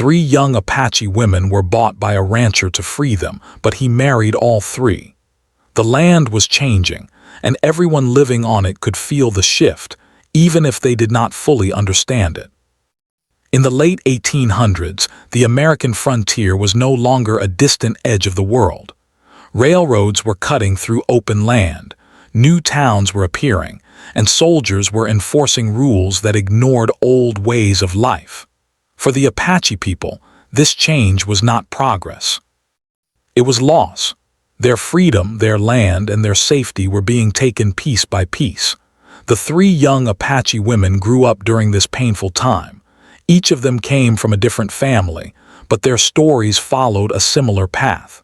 3 young Apache women were bought by a rancher to free them, but he married all 3. The land was changing, and everyone living on it could feel the shift, even if they did not fully understand it. In the late 1800s, the American frontier was no longer a distant edge of the world. Railroads were cutting through open land, new towns were appearing, and soldiers were enforcing rules that ignored old ways of life. For the Apache people, this change was not progress. It was loss. Their freedom, their land, and their safety were being taken piece by piece. The 3 young Apache women grew up during this painful time. Each of them came from a different family, but their stories followed a similar path.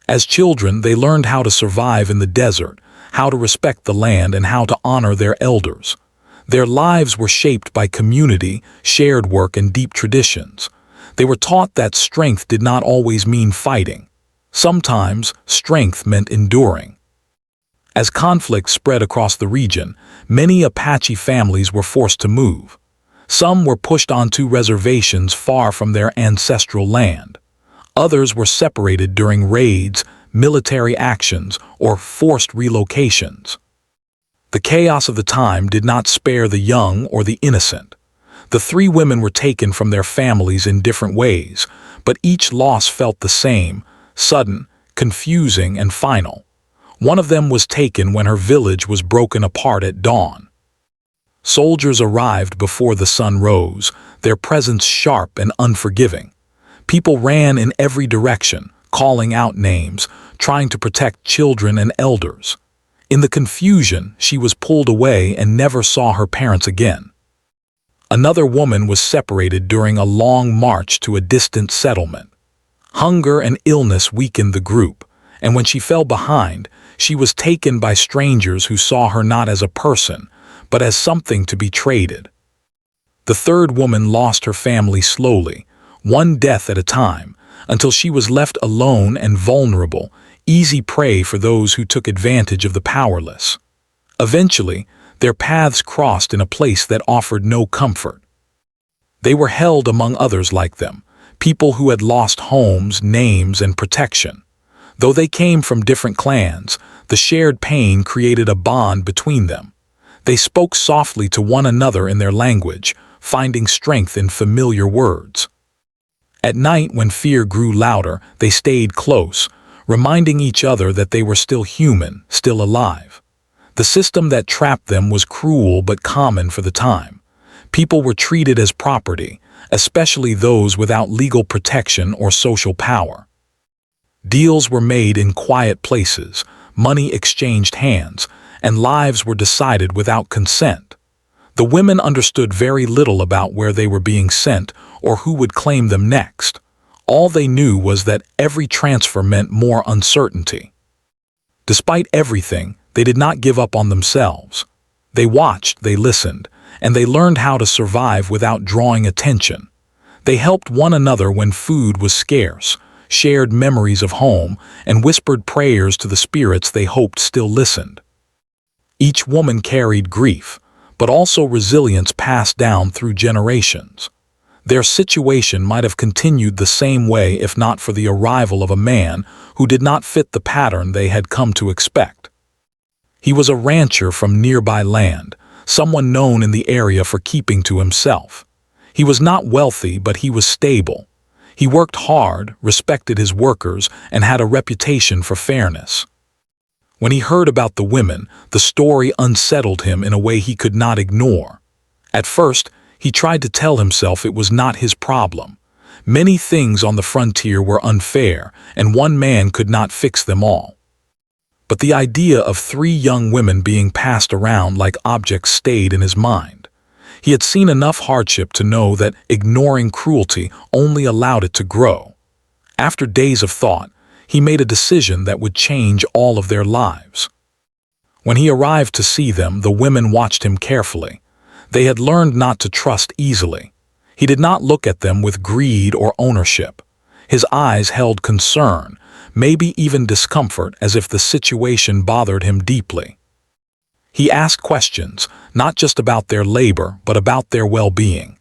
As children, they learned how to survive in the desert, how to respect the land, and how to honor their elders. Their lives were shaped by community, shared work, and deep traditions. They were taught that strength did not always mean fighting. Sometimes, strength meant enduring. As conflict spread across the region, many Apache families were forced to move. Some were pushed onto reservations far from their ancestral land. Others were separated during raids, military actions, or forced relocations. The chaos of the time did not spare the young or the innocent. The 3 women were taken from their families in different ways, but each loss felt the same, sudden, confusing, and final. One of them was taken when her village was broken apart at dawn. Soldiers arrived before the sun rose, their presence sharp and unforgiving. People ran in every direction, calling out names, trying to protect children and elders. In the confusion, she was pulled away and never saw her parents again. Another woman was separated during a long march to a distant settlement. Hunger and illness weakened the group, and when she fell behind, she was taken by strangers who saw her not as a person, but as something to be traded. The 3rd woman lost her family slowly, one death at a time, until she was left alone and vulnerable, easy prey for those who took advantage of the powerless. Eventually, their paths crossed in a place that offered no comfort. They were held among others like them, people who had lost homes, names, and protection. Though they came from different clans, the shared pain created a bond between them. They spoke softly to one another in their language, finding strength in familiar words. At night, when fear grew louder, they stayed close, reminding each other that they were still human, still alive. The system that trapped them was cruel but common for the time. People were treated as property, especially those without legal protection or social power. Deals were made in quiet places, money exchanged hands, and lives were decided without consent. The women understood very little about where they were being sent or who would claim them next. All they knew was that every transfer meant more uncertainty. Despite everything, they did not give up on themselves. They watched, they listened, and they learned how to survive without drawing attention. They helped one another when food was scarce, shared memories of home, and whispered prayers to the spirits they hoped still listened. Each woman carried grief, but also resilience passed down through generations. Their situation might have continued the same way if not for the arrival of a man who did not fit the pattern they had come to expect. He was a rancher from nearby land, someone known in the area for keeping to himself. He was not wealthy, but he was stable. He worked hard, respected his workers, and had a reputation for fairness. When he heard about the women, the story unsettled him in a way he could not ignore. At first, he tried to tell himself it was not his problem. Many things on the frontier were unfair, and one man could not fix them all. But the idea of 3 young women being passed around like objects stayed in his mind. He had seen enough hardship to know that ignoring cruelty only allowed it to grow. After days of thought, he made a decision that would change all of their lives. When he arrived to see them, the women watched him carefully. They had learned not to trust easily. He did not look at them with greed or ownership. His eyes held concern, maybe even discomfort, as if the situation bothered him deeply. He asked questions, not just about their labor, but about their well-being.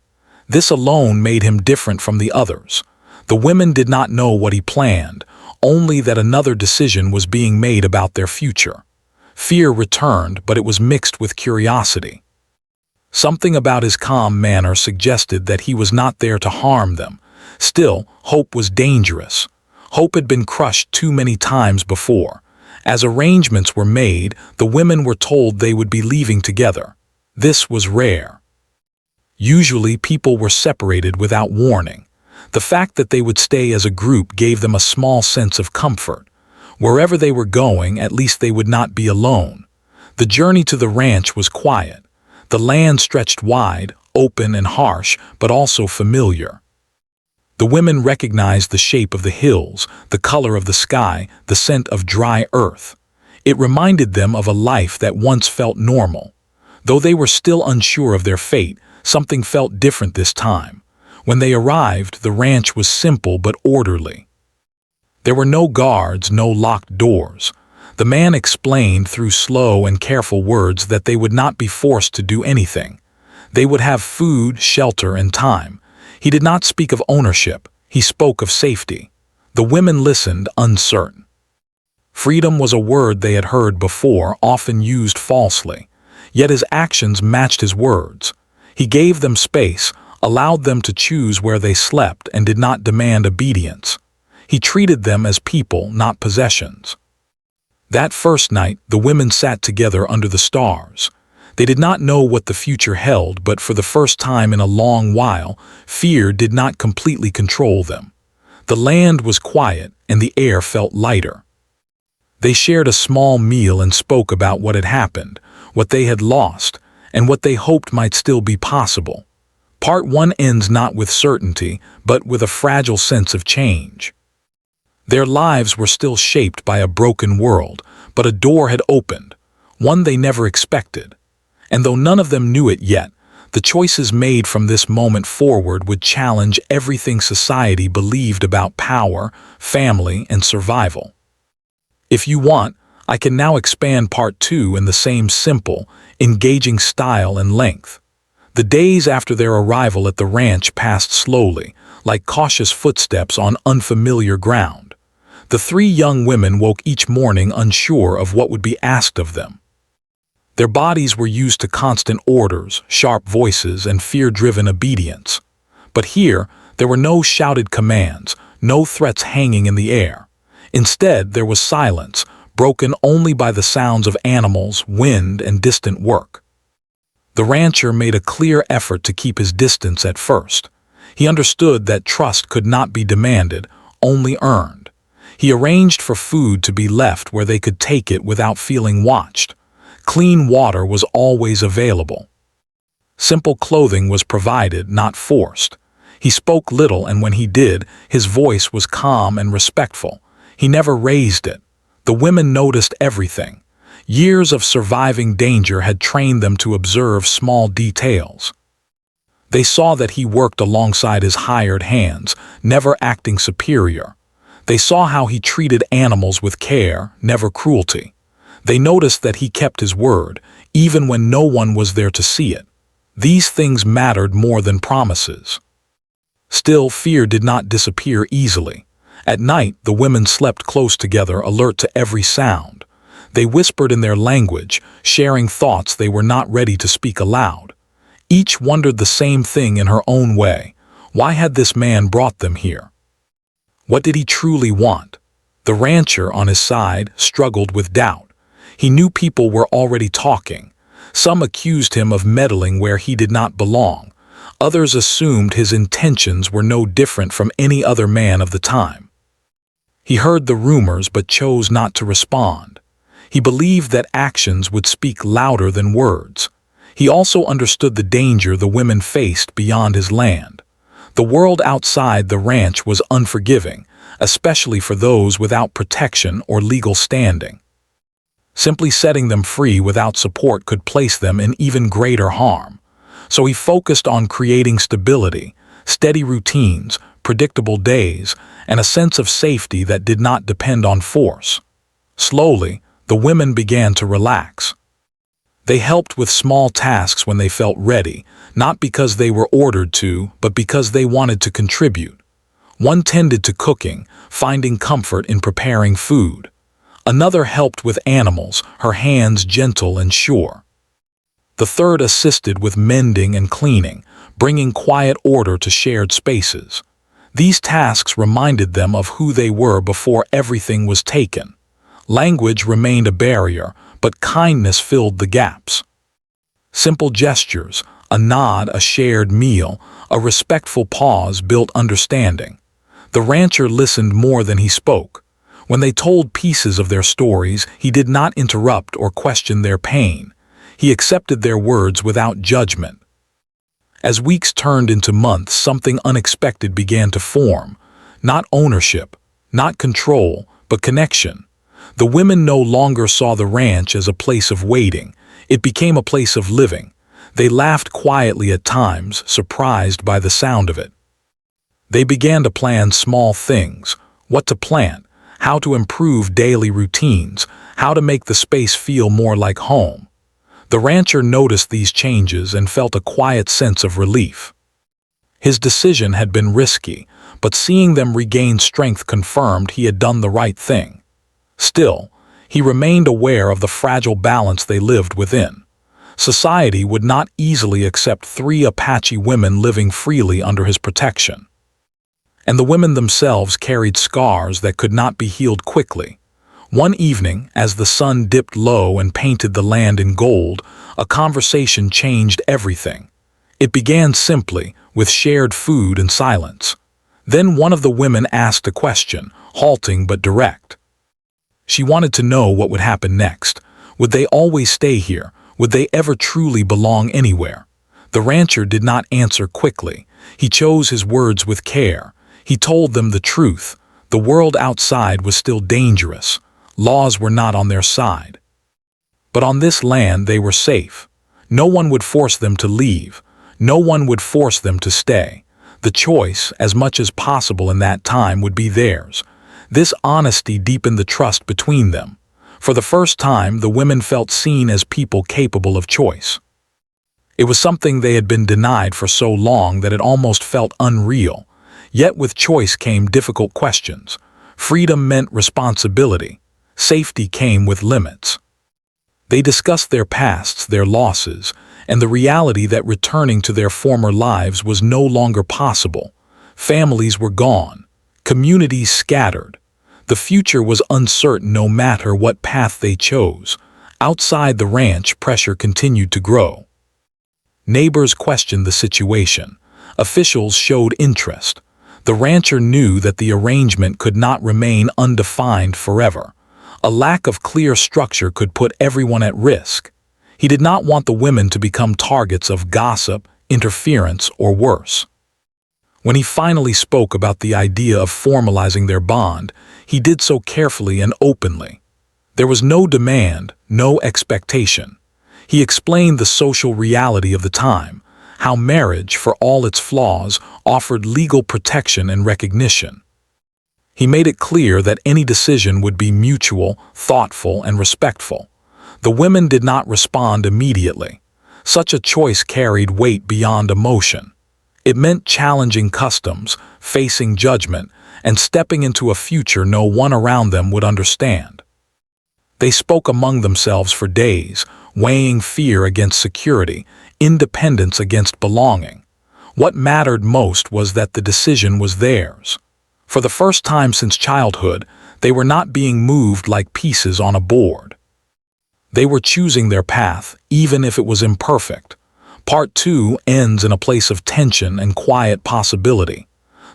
This alone made him different from the others. The women did not know what he planned, only that another decision was being made about their future. Fear returned, but it was mixed with curiosity. Something about his calm manner suggested that he was not there to harm them. Still, hope was dangerous. Hope had been crushed too many times before. As arrangements were made, the women were told they would be leaving together. This was rare. Usually, people were separated without warning. The fact that they would stay as a group gave them a small sense of comfort. Wherever they were going, at least they would not be alone. The journey to the ranch was quiet. The land stretched wide, open and harsh, but also familiar. The women recognized the shape of the hills, the color of the sky, the scent of dry earth. It reminded them of a life that once felt normal. Though they were still unsure of their fate, something felt different this time. When they arrived, the ranch was simple but orderly. There were no guards, no locked doors. The man explained through slow and careful words that they would not be forced to do anything. They would have food, shelter, and time. He did not speak of ownership, he spoke of safety. The women listened, uncertain. Freedom was a word they had heard before, often used falsely. Yet his actions matched his words. He gave them space, allowed them to choose where they slept, and did not demand obedience. He treated them as people, not possessions. That first night, the women sat together under the stars. They did not know what the future held, but for the first time in a long while, fear did not completely control them. The land was quiet, and the air felt lighter. They shared a small meal and spoke about what had happened, what they had lost, and what they hoped might still be possible. Part 1 ends not with certainty, but with a fragile sense of change. Their lives were still shaped by a broken world, but a door had opened, one they never expected. And though none of them knew it yet, the choices made from this moment forward would challenge everything society believed about power, family, and survival. If you want, I can now expand part 2 in the same simple, engaging style and length. The days after their arrival at the ranch passed slowly, like cautious footsteps on unfamiliar ground. The 3 young women woke each morning unsure of what would be asked of them. Their bodies were used to constant orders, sharp voices, and fear-driven obedience. But here, there were no shouted commands, no threats hanging in the air. Instead, there was silence, broken only by the sounds of animals, wind, and distant work. The rancher made a clear effort to keep his distance at first. He understood that trust could not be demanded, only earned. He arranged for food to be left where they could take it without feeling watched. Clean water was always available. Simple clothing was provided, not forced. He spoke little, and when he did, his voice was calm and respectful. He never raised it. The women noticed everything. Years of surviving danger had trained them to observe small details. They saw that he worked alongside his hired hands, never acting superior. They saw how he treated animals with care, never cruelty. They noticed that he kept his word, even when no one was there to see it. These things mattered more than promises. Still, fear did not disappear easily. At night, the women slept close together, alert to every sound. They whispered in their language, sharing thoughts they were not ready to speak aloud. Each wondered the same thing in her own way. Why had this man brought them here? What did he truly want? The rancher, on his side, struggled with doubt. He knew people were already talking. Some accused him of meddling where he did not belong. Others assumed his intentions were no different from any other man of the time. He heard the rumors but chose not to respond. He believed that actions would speak louder than words. He also understood the danger the women faced beyond his land. The world outside the ranch was unforgiving, especially for those without protection or legal standing. Simply setting them free without support could place them in even greater harm. So he focused on creating stability, steady routines, predictable days, and a sense of safety that did not depend on force. Slowly, the women began to relax. They helped with small tasks when they felt ready, not because they were ordered to, but because they wanted to contribute. One tended to cooking, finding comfort in preparing food. Another helped with animals, her hands gentle and sure. The third assisted with mending and cleaning, bringing quiet order to shared spaces. These tasks reminded them of who they were before everything was taken. Language remained a barrier, but kindness filled the gaps. Simple gestures, a nod, a shared meal, a respectful pause built understanding. The rancher listened more than he spoke. When they told pieces of their stories, he did not interrupt or question their pain. He accepted their words without judgment. As weeks turned into months, something unexpected began to form. Not ownership, not control, but connection. The women no longer saw the ranch as a place of waiting. It became a place of living. They laughed quietly at times, surprised by the sound of it. They began to plan small things: what to plant, how to improve daily routines, how to make the space feel more like home. The rancher noticed these changes and felt a quiet sense of relief. His decision had been risky, but seeing them regain strength confirmed he had done the right thing. Still, he remained aware of the fragile balance they lived within. Society would not easily accept 3 Apache women living freely under his protection. And the women themselves carried scars that could not be healed quickly. One evening, as the sun dipped low and painted the land in gold, a conversation changed everything. It began simply, with shared food and silence. Then one of the women asked a question, halting but direct. She wanted to know what would happen next. Would they always stay here? Would they ever truly belong anywhere? The rancher did not answer quickly. He chose his words with care. He told them the truth. The world outside was still dangerous. Laws were not on their side. But on this land they were safe. No one would force them to leave. No one would force them to stay. The choice, as much as possible in that time, would be theirs. This honesty deepened the trust between them. For the first time, the women felt seen as people capable of choice. It was something they had been denied for so long that it almost felt unreal. Yet with choice came difficult questions. Freedom meant responsibility. Safety came with limits. They discussed their pasts, their losses, and the reality that returning to their former lives was no longer possible. Families were gone. Communities scattered. The future was uncertain no matter what path they chose. Outside the ranch, pressure continued to grow. Neighbors questioned the situation. Officials showed interest. The rancher knew that the arrangement could not remain undefined forever. A lack of clear structure could put everyone at risk. He did not want the women to become targets of gossip, interference, or worse. When he finally spoke about the idea of formalizing their bond, he did so carefully and openly. There was no demand, no expectation. He explained the social reality of the time, how marriage, for all its flaws, offered legal protection and recognition. He made it clear that any decision would be mutual, thoughtful, and respectful. The women did not respond immediately. Such a choice carried weight beyond emotion. It meant challenging customs, facing judgment, and stepping into a future no one around them would understand. They spoke among themselves for days, weighing fear against security, independence against belonging. What mattered most was that the decision was theirs. For the first time since childhood, they were not being moved like pieces on a board. They were choosing their path, even if it was imperfect. Part 2 ends in a place of tension and quiet possibility.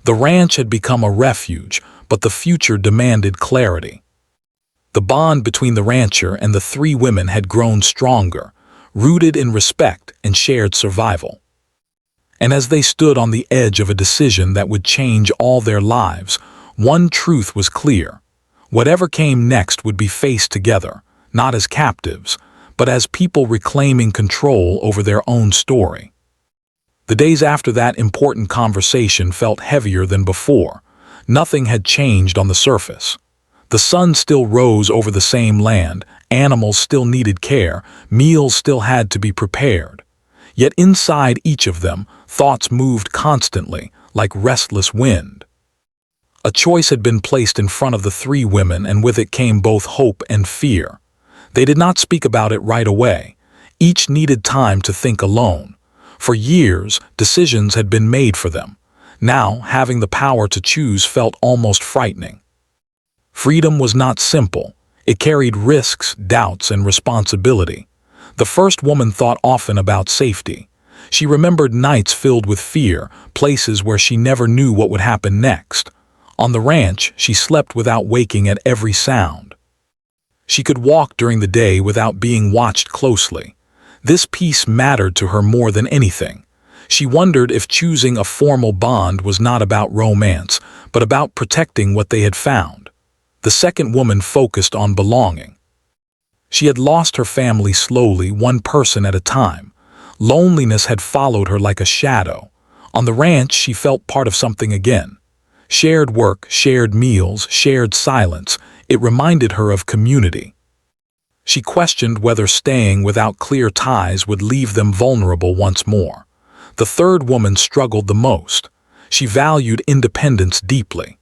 The ranch had become a refuge, but the future demanded clarity. The bond between the rancher and the 3 women had grown stronger, rooted in respect and shared survival. And as they stood on the edge of a decision that would change all their lives, one truth was clear. Whatever came next would be faced together, not as captives, but as people reclaiming control over their own story. The days after that important conversation felt heavier than before. Nothing had changed on the surface. The sun still rose over the same land, animals still needed care, meals still had to be prepared. Yet inside each of them, thoughts moved constantly, like restless wind. A choice had been placed in front of the three women, and with it came both hope and fear. They did not speak about it right away. Each needed time to think alone. For years, decisions had been made for them. Now, having the power to choose felt almost frightening. Freedom was not simple. It carried risks, doubts, and responsibility. The first woman thought often about safety. She remembered nights filled with fear, places where she never knew what would happen next. On the ranch, she slept without waking at every sound. She could walk during the day without being watched closely. This peace mattered to her more than anything. She wondered if choosing a formal bond was not about romance, but about protecting what they had found. The second woman focused on belonging. She had lost her family slowly, one person at a time. Loneliness had followed her like a shadow. On the ranch, she felt part of something again. Shared work, shared meals, shared silence. It reminded her of community. She questioned whether staying without clear ties would leave them vulnerable once more. The third woman struggled the most. She valued independence deeply.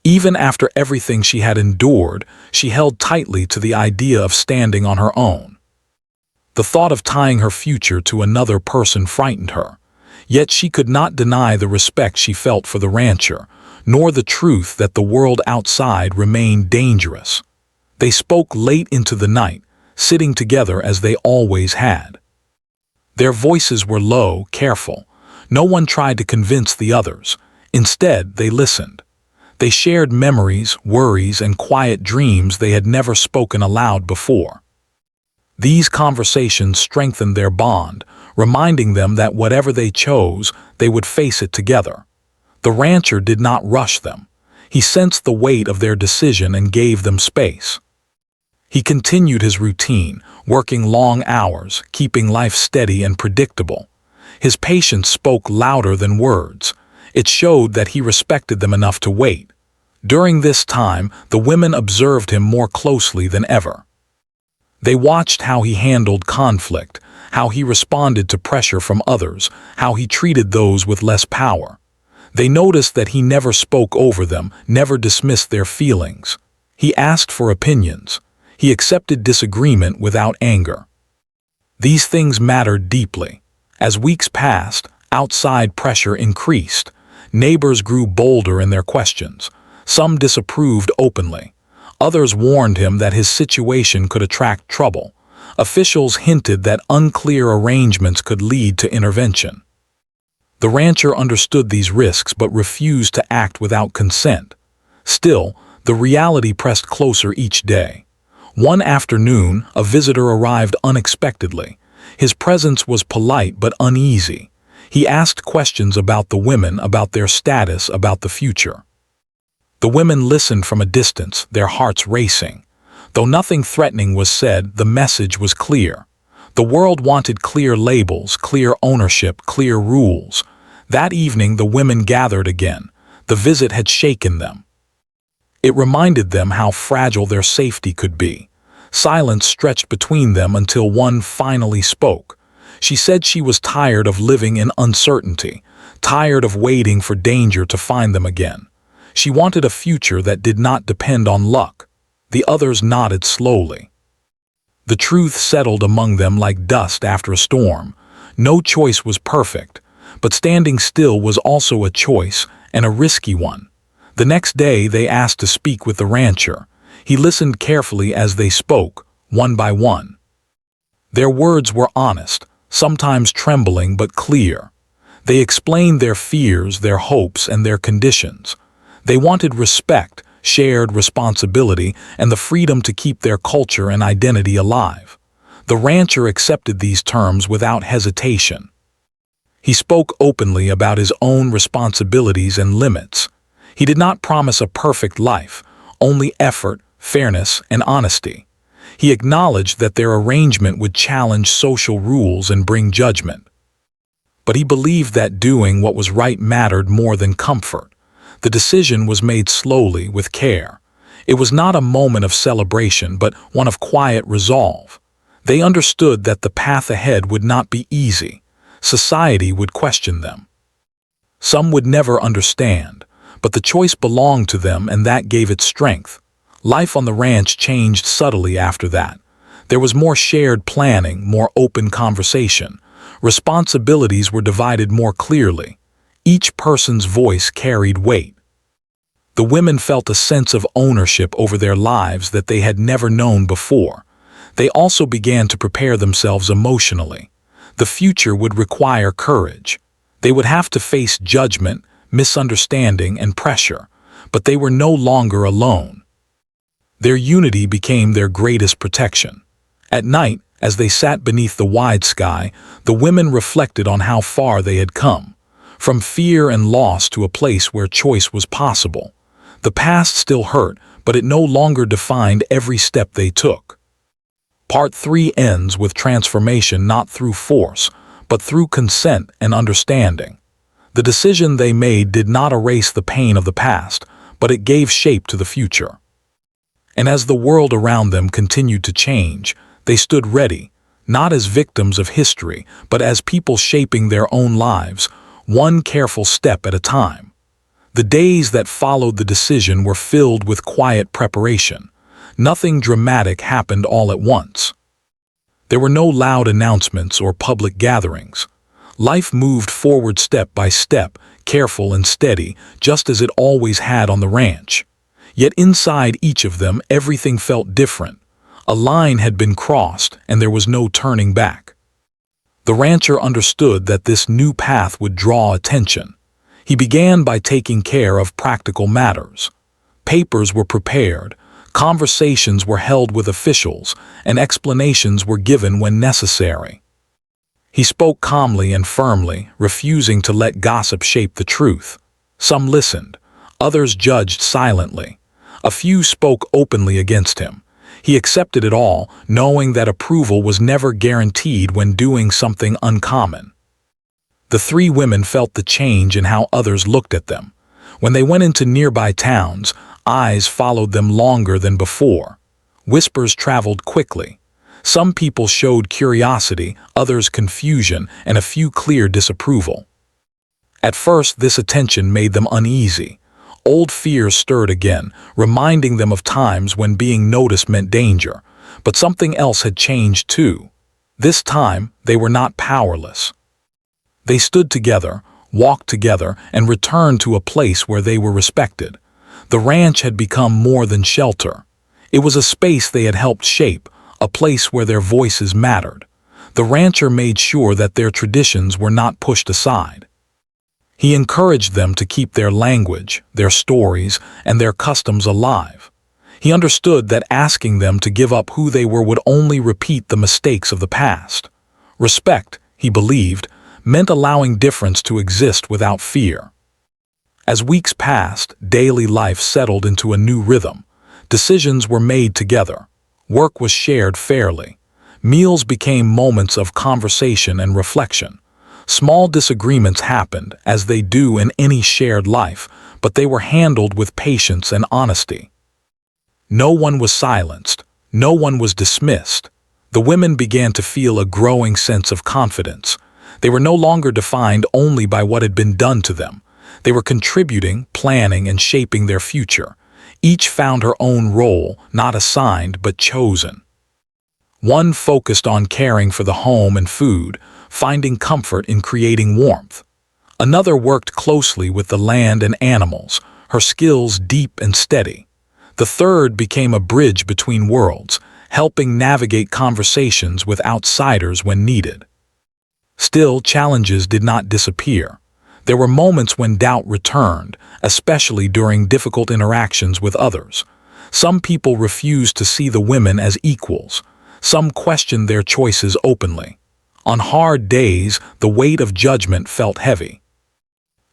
Even after everything she had endured, she held tightly to the idea of standing on her own. The thought of tying her future to another person frightened her. Yet she could not deny the respect she felt for the rancher, nor the truth that the world outside remained dangerous. They spoke late into the night, sitting together as they always had. Their voices were low, careful. No one tried to convince the others. Instead, they listened. They shared memories, worries, and quiet dreams they had never spoken aloud before. These conversations strengthened their bond, reminding them that whatever they chose, they would face it together. The rancher did not rush them. He sensed the weight of their decision and gave them space. He continued his routine, working long hours, keeping life steady and predictable. His patience spoke louder than words. It showed that he respected them enough to wait. During this time, the women observed him more closely than ever. They watched how he handled conflict, how he responded to pressure from others, how he treated those with less power. They noticed that he never spoke over them, never dismissed their feelings. He asked for opinions. He accepted disagreement without anger. These things mattered deeply. As weeks passed, outside pressure increased. Neighbors grew bolder in their questions. Some disapproved openly. Others warned him that his situation could attract trouble. Officials hinted that unclear arrangements could lead to intervention. The rancher understood these risks but refused to act without consent. Still, the reality pressed closer each day. One afternoon, a visitor arrived unexpectedly. His presence was polite but uneasy. He asked questions about the women, about their status, about the future. The women listened from a distance, their hearts racing. Though nothing threatening was said, the message was clear. The world wanted clear labels, clear ownership, clear rules. That evening, the women gathered again. The visit had shaken them. It reminded them how fragile their safety could be. Silence stretched between them until one finally spoke. She said she was tired of living in uncertainty, tired of waiting for danger to find them again. She wanted a future that did not depend on luck. The others nodded slowly. The truth settled among them like dust after a storm. No choice was perfect, but standing still was also a choice, and a risky one. The next day they asked to speak with the rancher. He listened carefully as they spoke, one by one. Their words were honest, sometimes trembling but clear. They explained their fears, their hopes, and their conditions. They wanted respect, shared responsibility, and the freedom to keep their culture and identity alive. The rancher accepted these terms without hesitation. He spoke openly about his own responsibilities and limits. He did not promise a perfect life, only effort, fairness, and honesty. He acknowledged that their arrangement would challenge social rules and bring judgment. But he believed that doing what was right mattered more than comfort. The decision was made slowly, with care. It was not a moment of celebration, but one of quiet resolve. They understood that the path ahead would not be easy. Society would question them. Some would never understand, but the choice belonged to them, and that gave it strength. Life on the ranch changed subtly after that. There was more shared planning, more open conversation. Responsibilities were divided more clearly. Each person's voice carried weight. The women felt a sense of ownership over their lives that they had never known before. They also began to prepare themselves emotionally. The future would require courage. They would have to face judgment, misunderstanding, and pressure, but they were no longer alone. Their unity became their greatest protection. At night, as they sat beneath the wide sky, the women reflected on how far they had come. From fear and loss to a place where choice was possible. The past still hurt, but it no longer defined every step they took. Part 3 ends with transformation not through force, but through consent and understanding. The decision they made did not erase the pain of the past, but it gave shape to the future. And as the world around them continued to change, they stood ready, not as victims of history, but as people shaping their own lives, one careful step at a time. The days that followed the decision were filled with quiet preparation. Nothing dramatic happened all at once. There were no loud announcements or public gatherings. Life moved forward step by step, careful and steady, just as it always had on the ranch. Yet inside each of them, everything felt different. A line had been crossed, and there was no turning back. The rancher understood that this new path would draw attention. He began by taking care of practical matters. Papers were prepared, conversations were held with officials, and explanations were given when necessary. He spoke calmly and firmly, refusing to let gossip shape the truth. Some listened, others judged silently. A few spoke openly against him. He accepted it all, knowing that approval was never guaranteed when doing something uncommon. The three women felt the change in how others looked at them. When they went into nearby towns, eyes followed them longer than before. Whispers traveled quickly. Some people showed curiosity, others confusion, and a few clear disapproval. At first, this attention made them uneasy. Old fears stirred again, reminding them of times when being noticed meant danger. But something else had changed too. This time, they were not powerless. They stood together, walked together, and returned to a place where they were respected. The ranch had become more than shelter. It was a space they had helped shape, a place where their voices mattered. The rancher made sure that their traditions were not pushed aside. He encouraged them to keep their language, their stories, and their customs alive. He understood that asking them to give up who they were would only repeat the mistakes of the past. Respect, he believed, meant allowing difference to exist without fear. As weeks passed, daily life settled into a new rhythm. Decisions were made together. Work was shared fairly. Meals became moments of conversation and reflection. Small disagreements happened, as they do in any shared life, but they were handled with patience and honesty. No one was silenced. No one was dismissed. The women began to feel a growing sense of confidence. They were no longer defined only by what had been done to them. They were contributing, planning, and shaping their future. Each found her own role, not assigned but chosen. One focused on caring for the home and food, finding comfort in creating warmth. Another worked closely with the land and animals, her skills deep and steady. The third became a bridge between worlds, helping navigate conversations with outsiders when needed. Still, challenges did not disappear. There were moments when doubt returned, especially during difficult interactions with others. Some people refused to see the women as equals. Some questioned their choices openly. On hard days, the weight of judgment felt heavy.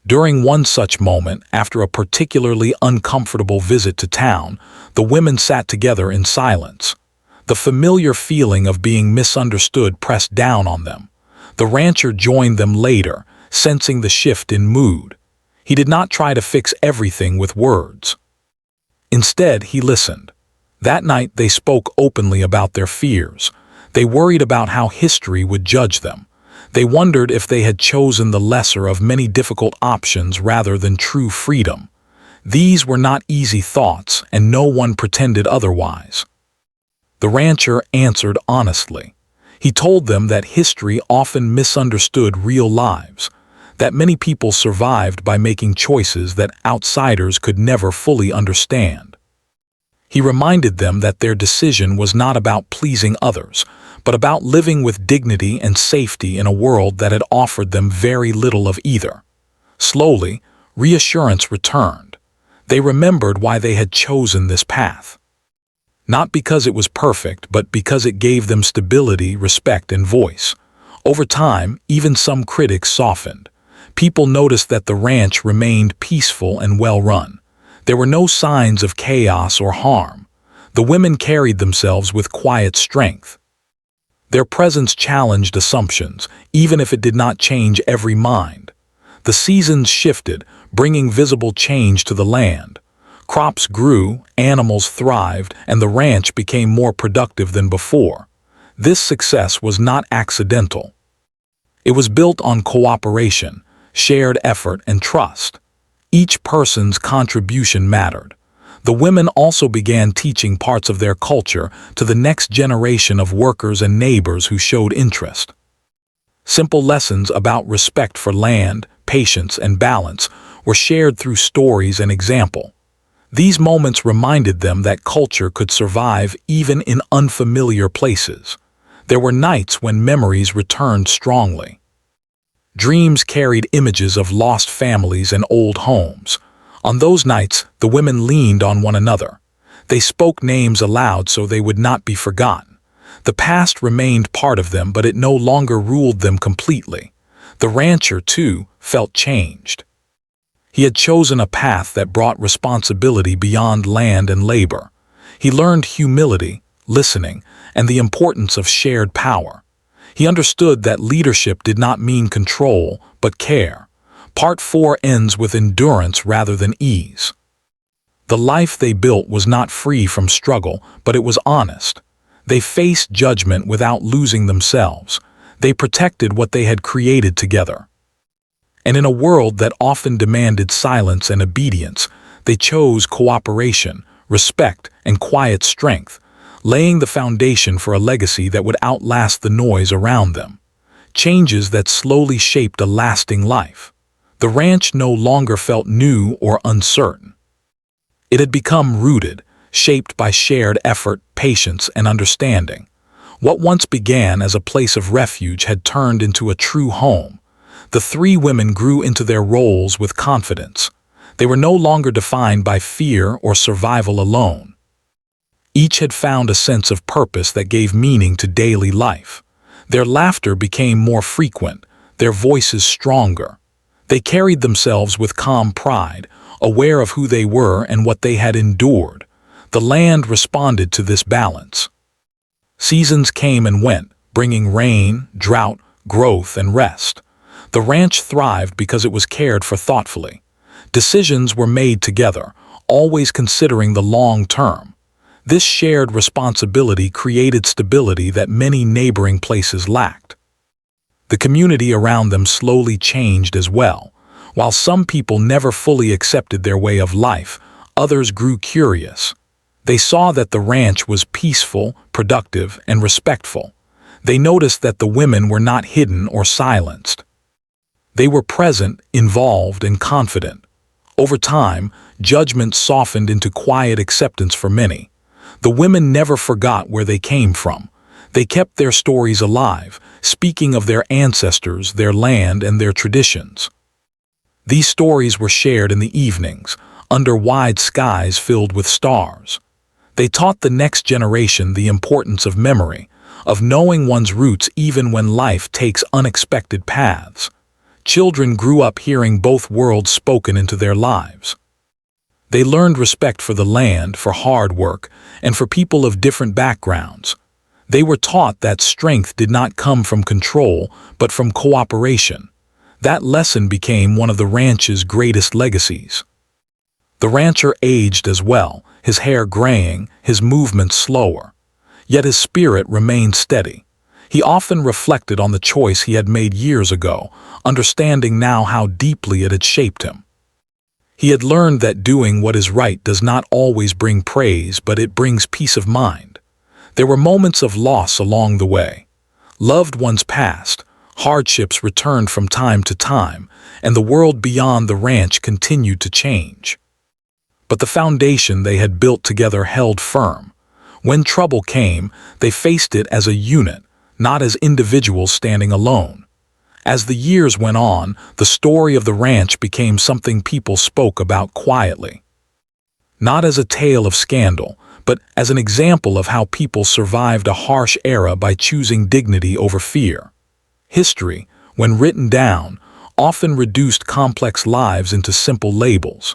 During one such moment, after a particularly uncomfortable visit to town, the women sat together in silence. The familiar feeling of being misunderstood pressed down on them. The rancher joined them later, sensing the shift in mood. He did not try to fix everything with words. Instead, he listened. That night, they spoke openly about their fears. They worried about how history would judge them. They wondered if they had chosen the lesser of many difficult options rather than true freedom. These were not easy thoughts, and no one pretended otherwise. The rancher answered honestly. He told them that history often misunderstood real lives, that many people survived by making choices that outsiders could never fully understand. He reminded them that their decision was not about pleasing others, but about living with dignity and safety in a world that had offered them very little of either. Slowly, reassurance returned. They remembered why they had chosen this path. Not because it was perfect, but because it gave them stability, respect, and voice. Over time, even some critics softened. People noticed that the ranch remained peaceful and well-run. There were no signs of chaos or harm. The women carried themselves with quiet strength. Their presence challenged assumptions, even if it did not change every mind. The seasons shifted, bringing visible change to the land. Crops grew, animals thrived, and the ranch became more productive than before. This success was not accidental. It was built on cooperation, shared effort, and trust. Each person's contribution mattered. The women also began teaching parts of their culture to the next generation of workers and neighbors who showed interest. Simple lessons about respect for land, patience, and balance were shared through stories and example. These moments reminded them that culture could survive even in unfamiliar places. There were nights when memories returned strongly. Dreams carried images of lost families and old homes. On those nights, the women leaned on one another. They spoke names aloud so they would not be forgotten. The past remained part of them, but it no longer ruled them completely. The rancher, too, felt changed. He had chosen a path that brought responsibility beyond land and labor. He learned humility, listening, and the importance of shared power. He understood that leadership did not mean control, but care. Part 4 ends with endurance rather than ease. The life they built was not free from struggle, but it was honest. They faced judgment without losing themselves. They protected what they had created together. And in a world that often demanded silence and obedience, they chose cooperation, respect, and quiet strength, laying the foundation for a legacy that would outlast the noise around them. Changes that slowly shaped a lasting life. The ranch no longer felt new or uncertain. It had become rooted, shaped by shared effort, patience, and understanding. What once began as a place of refuge had turned into a true home. The three women grew into their roles with confidence. They were no longer defined by fear or survival alone. Each had found a sense of purpose that gave meaning to daily life. Their laughter became more frequent, their voices stronger. They carried themselves with calm pride, aware of who they were and what they had endured. The land responded to this balance. Seasons came and went, bringing rain, drought, growth, and rest. The ranch thrived because it was cared for thoughtfully. Decisions were made together, always considering the long term. This shared responsibility created stability that many neighboring places lacked. The community around them slowly changed as well. While some people never fully accepted their way of life, others grew curious. They saw that the ranch was peaceful, productive, and respectful. They noticed that the women were not hidden or silenced. They were present, involved, and confident. Over time, judgment softened into quiet acceptance for many. The women never forgot where they came from. They kept their stories alive, speaking of their ancestors, their land, and their traditions. These stories were shared in the evenings, under wide skies filled with stars. They taught the next generation the importance of memory, of knowing one's roots even when life takes unexpected paths. Children grew up hearing both worlds spoken into their lives. They learned respect for the land, for hard work, and for people of different backgrounds. They were taught that strength did not come from control, but from cooperation. That lesson became one of the ranch's greatest legacies. The rancher aged as well, his hair graying, his movements slower. Yet his spirit remained steady. He often reflected on the choice he had made years ago, understanding now how deeply it had shaped him. He had learned that doing what is right does not always bring praise, but it brings peace of mind. There were moments of loss along the way. Loved ones passed, hardships returned from time to time, and the world beyond the ranch continued to change. But the foundation they had built together held firm. When trouble came, they faced it as a unit, not as individuals standing alone. As the years went on, the story of the ranch became something people spoke about quietly. Not as a tale of scandal, but as an example of how people survived a harsh era by choosing dignity over fear. History, when written down, often reduced complex lives into simple labels.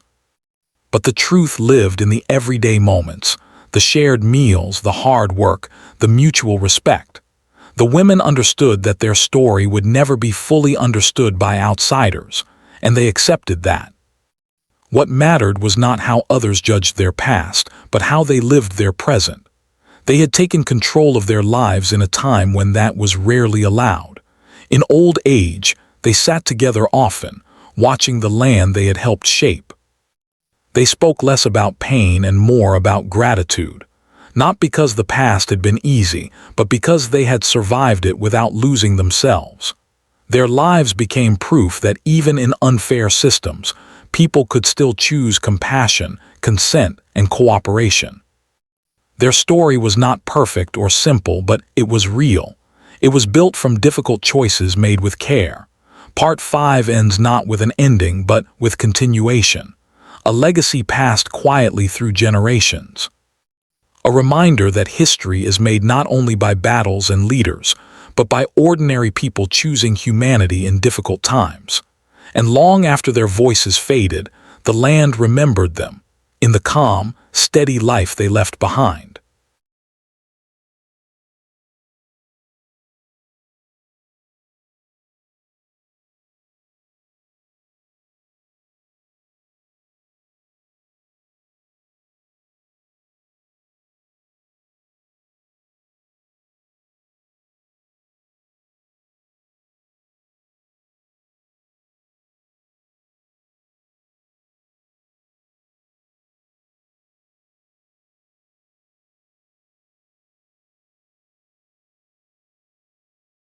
But the truth lived in the everyday moments, the shared meals, the hard work, the mutual respect. The women understood that their story would never be fully understood by outsiders, and they accepted that. What mattered was not how others judged their past, but how they lived their present. They had taken control of their lives in a time when that was rarely allowed. In old age, they sat together often, watching the land they had helped shape. They spoke less about pain and more about gratitude, not because the past had been easy, but because they had survived it without losing themselves. Their lives became proof that even in unfair systems, people could still choose compassion, consent, and cooperation. Their story was not perfect or simple, but it was real. It was built from difficult choices made with care. Part 5 ends not with an ending, but with continuation. A legacy passed quietly through generations. A reminder that history is made not only by battles and leaders, but by ordinary people choosing humanity in difficult times. And long after their voices faded, the land remembered them, in the calm, steady life they left behind.